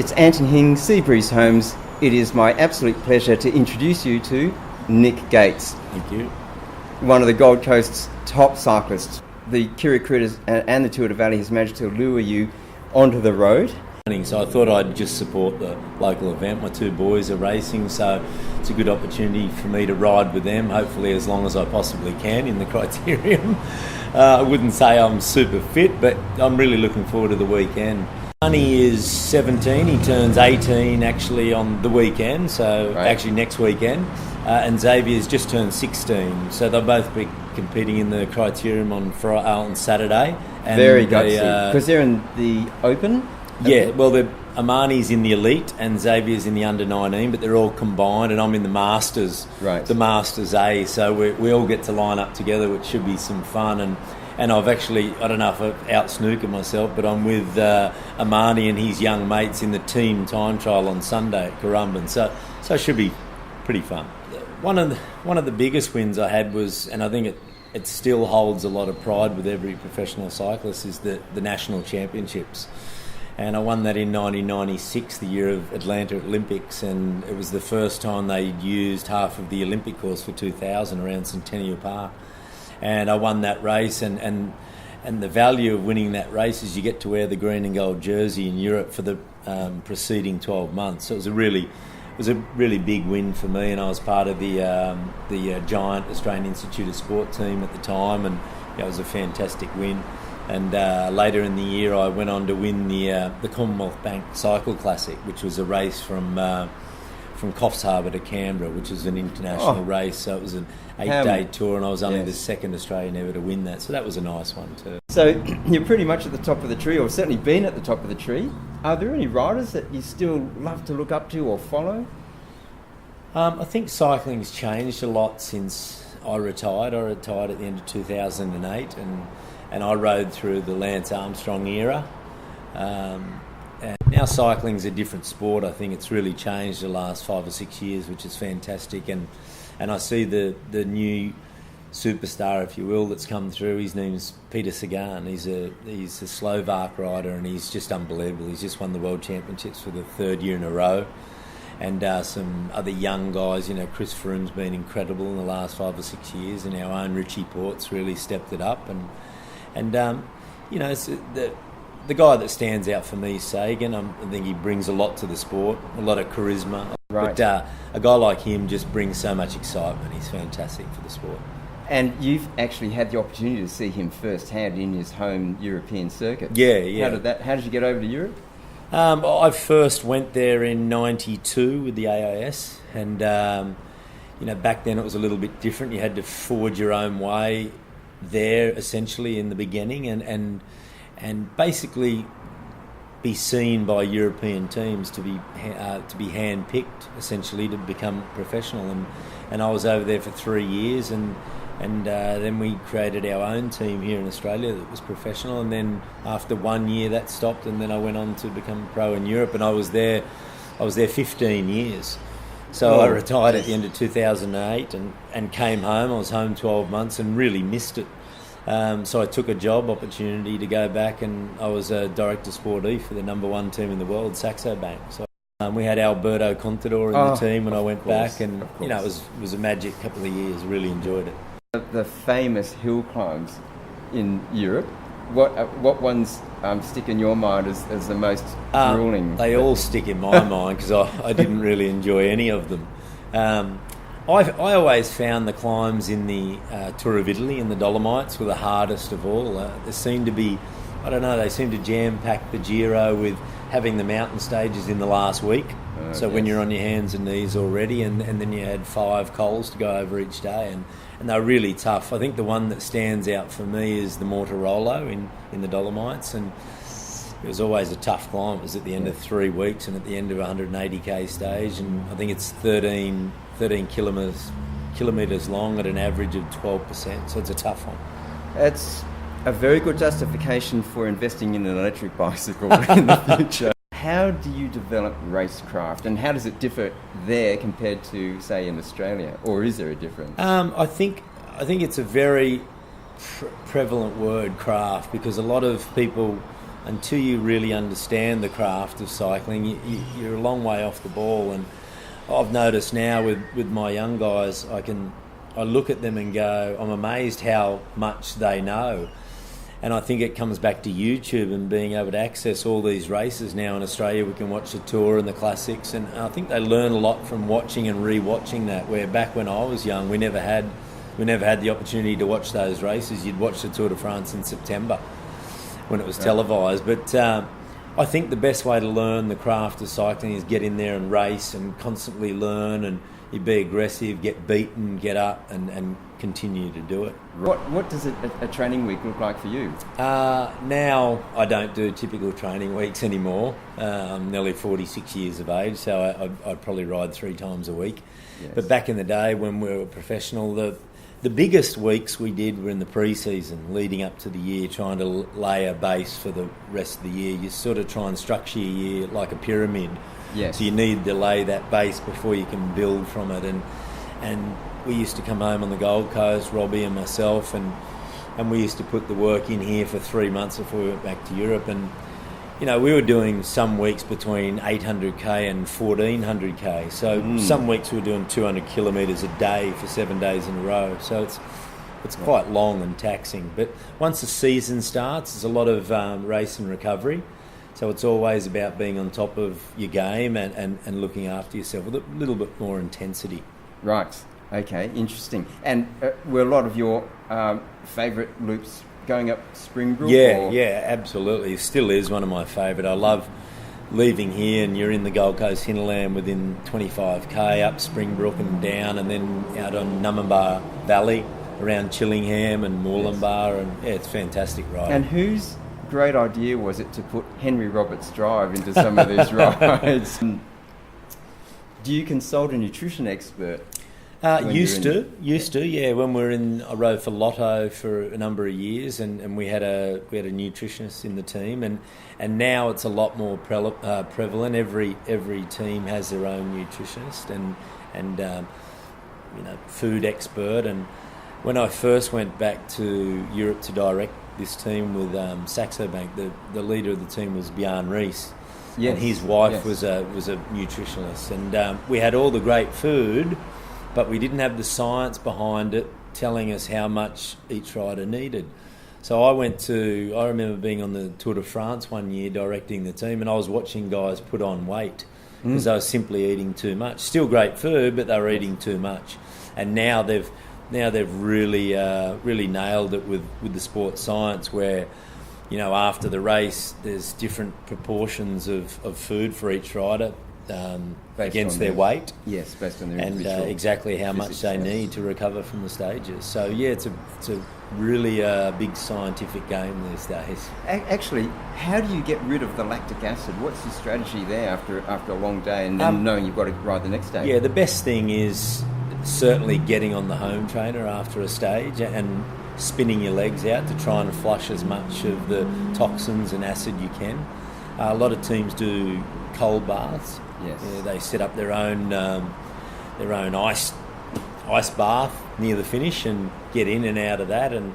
it's Anton Hing, Seabreeze Homes. It is my absolute pleasure to introduce you to Nick Gates. Thank you. One of the Gold Coast's top cyclists. The Kirra and the Tour de Valley has managed to lure you onto the road. So I thought I'd just support the local event. My two boys are racing, so it's a good opportunity for me to ride with them, hopefully as long as I possibly can in the Criterium. I wouldn't say I'm super fit, but I'm really looking forward to the weekend. Sonny is 17, he turns 18 actually on the weekend, so actually next weekend. And Xavier's just turned 16, so they'll both be competing in the Criterium on Saturday. And very gutsy, because they're in the Open? Yeah, well, Amani's in the Elite and Xavier's in the Under-19, but they're all combined, and I'm in the Masters, the Masters A, so we all get to line up together, which should be some fun. And I've actually, I don't know if I've out-snookered myself, but I'm with Amani and his young mates in the team time trial on Sunday at Currumbin, so it should be pretty fun. One of the biggest wins I had was, and I think it still holds a lot of pride with every professional cyclist, is the National Championships. And I won that in 1996, the year of Atlanta Olympics, and it was the first time they'd used half of the Olympic course for 2000 around Centennial Park. And I won that race, and the value of winning that race is you get to wear the green and gold jersey in Europe for the preceding 12 months. So it was a really big win for me, and I was part of the giant Australian Institute of Sport team at the time, and it was a fantastic win. And later in the year, I went on to win the Commonwealth Bank Cycle Classic, which was a race from Coffs Harbour to Canberra, which is an international race. So it was an 8-day tour, and I was only the second Australian ever to win that. So that was a nice one too. So you're pretty much at the top of the tree, or certainly been at the top of the tree. Are there any riders that you still love to look up to or follow? I think cycling's changed a lot since I retired. I retired at the end of 2008, and I rode through the Lance Armstrong era. And now cycling's a different sport. I think it's really changed the last 5 or 6 years, which is fantastic. And I see the new superstar, if you will, that's come through. His name's Peter Sagan. He's a Slovak rider, and he's just unbelievable. He's just won the World Championships for the third year in a row. And some other young guys, Chris Froome's been incredible in the last 5 or 6 years, and our own Richie Port's really stepped it up. And it's the guy that stands out for me is Sagan. I think he brings a lot to the sport, a lot of charisma. Right. But a guy like him just brings so much excitement. He's fantastic for the sport. And you've actually had the opportunity to see him firsthand in his home European circuit. Yeah. How did you get over to Europe? I first went there in '92 with the AIS, and back then it was a little bit different. You had to forge your own way there essentially in the beginning, and basically be seen by European teams to be hand-picked essentially to become professional, and I was over there for 3 years, and then we created our own team here in Australia that was professional, and then after 1 year that stopped, and then I went on to become pro in Europe, and I was there 15 years. So I retired at the end of 2008 and came home. I was home 12 months and really missed it. So I took a job opportunity to go back, and I was a director sportif for the number one team in the world, Saxo Bank. So we had Alberto Contador in the team when I went back, and it was a magic couple of years. Really enjoyed it. The famous hill climbs in Europe. What ones stick in your mind as the most grueling? They all stick in my mind because I didn't really enjoy any of them. I always found the climbs in the Tour of Italy and the Dolomites were the hardest of all. There seemed to be, they seemed to jam-pack the Giro with having the mountain stages in the last week. When you're on your hands and knees already, and then you had 5 cols to go over each day, and they're really tough. I think the one that stands out for me is the Mortirolo in the Dolomites, and it was always a tough climb. It was at the end of 3 weeks and at the end of a 180k stage, and I think it's 13 kilometres long at an average of 12%, so it's a tough one. It's a very good justification for investing in an electric bicycle in the future. How do you develop racecraft, and how does it differ there compared to, say, in Australia, or is there a difference? I think it's a very prevalent word, craft, because a lot of people until you really understand the craft of cycling, you're a long way off the ball. And I've noticed now with my young guys, I look at them and go, I'm amazed how much they know. And I think it comes back to YouTube and being able to access all these races now in Australia. We can watch the Tour and the Classics, and I think they learn a lot from watching and re-watching that, where back when I was young, we never had the opportunity to watch those races. You'd watch the Tour de France in September when it was televised. But I think the best way to learn the craft of cycling is get in there and race and constantly learn, and you be aggressive, get beaten, get up and continue to do it. What does a training week look like for you? Now I don't do typical training weeks anymore. I'm nearly 46 years of age, so I'd probably ride 3 times a week. Yes. But back in the day when we were professional, the biggest weeks we did were in the pre-season, leading up to the year, trying to lay a base for the rest of the year. You sort of try and structure your year like a pyramid. Yes. So you need to lay that base before you can build from it. And we used to come home on the Gold Coast, Robbie and myself, and we used to put the work in here for 3 months before we went back to Europe. And, we were doing some weeks between 800k and 1400k. So some weeks we were doing 200 kilometres a day for 7 days in a row. So it's quite long and taxing. But once the season starts, there's a lot of race and recovery. So it's always about being on top of your game and looking after yourself with a little bit more intensity. Right. Okay, interesting. And were a lot of your favourite loops going up Springbrook? Yeah, absolutely. It still is one of my favourite. I love leaving here and you're in the Gold Coast hinterland within 25k up Springbrook and down, and then out on Numinbah Valley around Chillingham and Moorlambar. And it's fantastic ride. And whose great idea was it to put Henry Roberts Drive into some of these rides? Do you consult a nutrition expert? Used to, yeah. When we were I rode for Lotto for a number of years, and we had a nutritionist in the team, and now it's a lot more prevalent. Every team has their own nutritionist and food expert. And when I first went back to Europe to direct this team with Saxo Bank, the leader of the team was Bjarne Rees. Yes. And his wife was a nutritionist, and we had all the great food, but we didn't have the science behind it telling us how much each rider needed. So I remember being on the Tour de France one year directing the team, and I was watching guys put on weight because they were simply eating too much. Still great food, but they were eating too much. And now they've really nailed it with the sports science, where after the race there's different proportions of food for each rider against their weight. Yes, based on their and exactly how much they need to recover from the stages. So yeah, it's a really big scientific game these days. Actually, how do you get rid of the lactic acid? What's your strategy there after a long day and then knowing you've got to ride the next day? Yeah, the best thing is certainly getting on the home trainer after a stage and spinning your legs out to try and flush as much of the toxins and acid you can. A lot of teams do cold baths. Yes. They set up their own ice bath near the finish and get in and out of that. And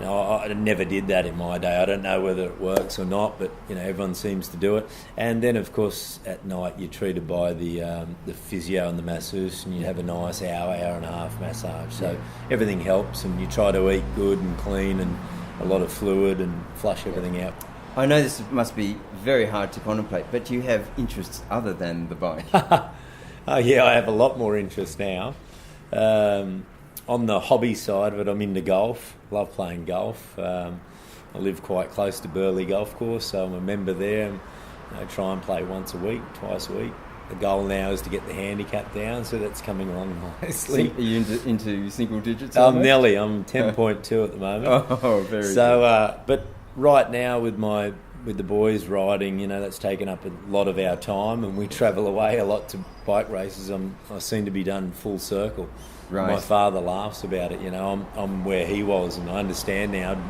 I never did that in my day. I don't know whether it works or not, but everyone seems to do it. And then of course at night you're treated by the physio and the masseuse, and you have a nice hour and a half massage. So everything helps, and you try to eat good and clean and a lot of fluid and flush everything out. I know this must be very hard to contemplate, but do you have interests other than the bike? Yeah, I have a lot more interest now. On the hobby side of it, I'm into golf. Love playing golf. I live quite close to Burleigh Golf Course, so I'm a member there. And I try and play once a week, twice a week. The goal now is to get the handicap down, so that's coming along nicely. Are you into single digits? Nelly, I'm 10.2 at the moment. Oh, very good. But right now with the boys riding, that's taken up a lot of our time, and we travel away a lot to bike races. I seem to be done full circle. Right. My father laughs about it. I'm where he was, and I understand now.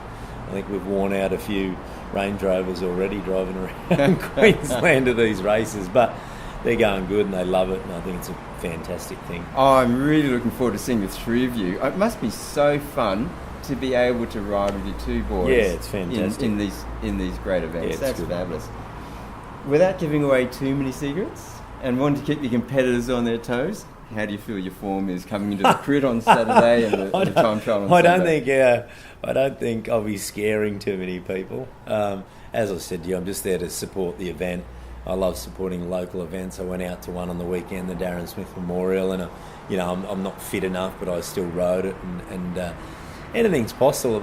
I think we've worn out a few Range Rovers already driving around Queensland to these races, but they're going good and they love it, and I think it's a fantastic thing. Oh, I'm really looking forward to seeing the three of you. It must be so fun to be able to ride with your two boys. Yeah, it's fantastic. in these great events. Yeah, it's That's good. fabulous. Without giving away too many secrets and wanting to keep your competitors on their toes, how do you feel your form is coming into the crit on Saturday and the time trial on Sunday? I don't think I'll be scaring too many people. As I said to you, I'm just there to support the event. I love supporting local events. I went out to one on the weekend, the Darren Smith Memorial, and I'm not fit enough, but I still rode it. And anything's possible.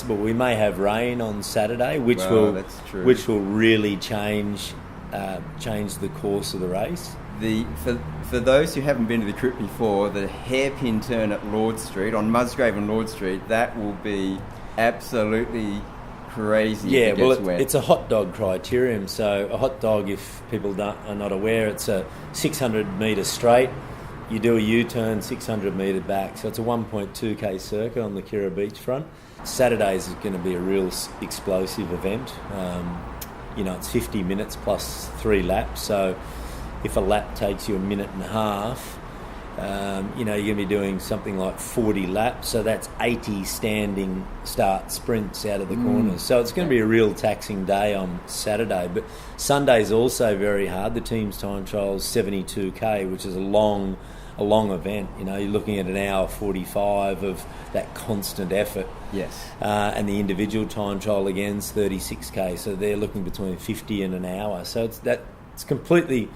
We may have rain on Saturday, which will really change the course of the race. For those who haven't been to the crit before, the hairpin turn at Lord Street, on Musgrave and Lord Street, that will be absolutely crazy. Yeah, if it gets wet. It's a hot dog criterium. So a hot dog, if people are not aware, it's a 600 metre straight. You do a U-turn 600 metre back. So it's a 1.2k circuit on the Kirra beachfront. Saturdays is going to be a real explosive event. It's 50 minutes plus 3 laps. So if a lap takes you a minute and a half, you're going to be doing something like 40 laps. So that's 80 standing start sprints out of the corners. So it's going to be a real taxing day on Saturday. But Sunday's also very hard. The team's time trial is 72k, which is a long event. You're looking at an hour 45 of that constant effort. Yes. And the individual time trial again is 36k. So they're looking between 50 and an hour. So it's completely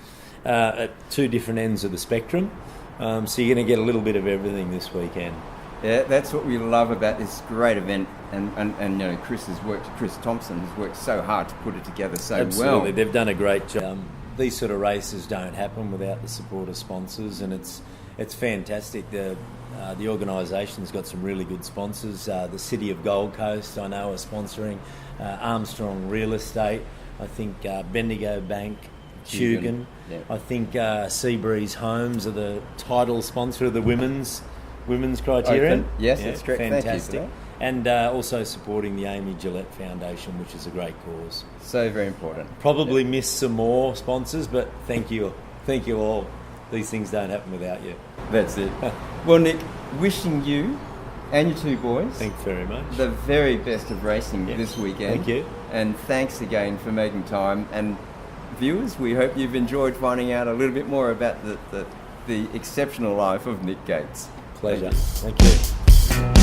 at two different ends of the spectrum. So you're going to get a little bit of everything this weekend. Yeah, that's what we love about this great event, and Chris Thompson has worked so hard to put it together so Absolutely. well. They've done a great job. These sort of races don't happen without the support of sponsors, and it's fantastic. The organisation's got some really good sponsors. The City of Gold Coast, I know, are sponsoring. Armstrong Real Estate, I think Bendigo Bank, Hugan. Yeah. I think Seabreeze Homes are the title sponsor of the women's Criterium. Open. Yes, that's correct. Fantastic. Thank you for And also supporting the Amy Gillette Foundation, which is a great cause. So very important. Probably missed some more sponsors, but thank you all. These things don't happen without you. That's it. Well, Nick, wishing you and your two boys Thanks very much. the very best of racing this weekend. Thank you. And thanks again for making time. And viewers, we hope you've enjoyed finding out a little bit more about the exceptional life of Nick Gates. Pleasure. Thank you.